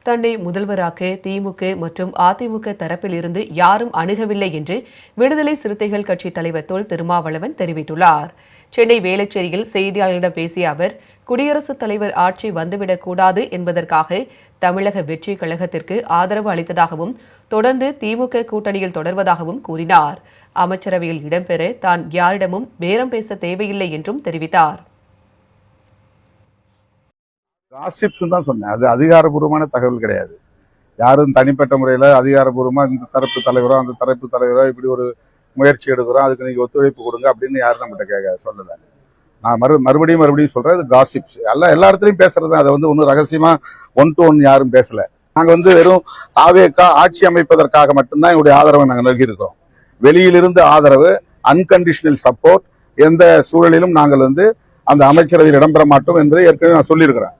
தன்னை முதல்வராக்க திமுக மற்றும் அதிமுக தரப்பில் இருந்து யாரும் அணுகவில்லை என்று விடுதலை சிறுத்தைகள் கட்சி தலைவர் தொல் திருமாவளவன் தெரிவித்துள்ளார். சென்னை வேளச்சேரியில் செய்தியாளர்களிடம் பேசிய அவர், குடியரசுத் தலைவர் ஆட்சி வந்துவிடக்கூடாது என்பதற்காக தமிழக வெற்றி கழகத்திற்கு ஆதரவு அளித்ததாகவும் தொடர்ந்து திமுக கூட்டணியில் தொடர்வதாகவும் கூறினார். அமைச்சரவையில் இடம்பெற தான் யாரிடமும் பேரம் பேச தேவையில்லை என்றும் தெரிவித்தார். காசிப்ஸ் தான் சொன்னேன். அது அதிகாரப்பூர்வமான தகவல் கிடையாது. யாரும் தனிப்பட்ட முறையில் அதிகாரப்பூர்வமா இந்த தரப்பு தலைவரோ அந்த தரப்பு தலைவரோ இப்படி ஒரு முயற்சி எடுக்கிறோம், அதுக்கு நீங்க ஒத்துழைப்பு கொடுங்க அப்படின்னு யாரும் நம்மகிட்ட சொல்லலை. நான் மறுபடியும் சொல்றேன், இது காசிப்ஸ். எல்லா இடத்துலையும் பேசுறது. அதை ஒன்றும் ரகசியமா 1 to 1 யாரும் பேசல. நாங்கள் வெறும் தாவேகா ஆட்சி அமைப்பதற்காக மட்டும்தான் எங்களுடைய ஆதரவை நாங்கள் நல்கியிருக்கிறோம். வெளியிலிருந்து ஆதரவு, அன்கண்டிஷனல் சப்போர்ட், எந்த சூழலிலும் நாங்கள் அந்த அமைச்சரவையில் இடம்பெற மாட்டோம் என்பதை ஏற்கனவே நான் சொல்லியிருக்கிறேன்.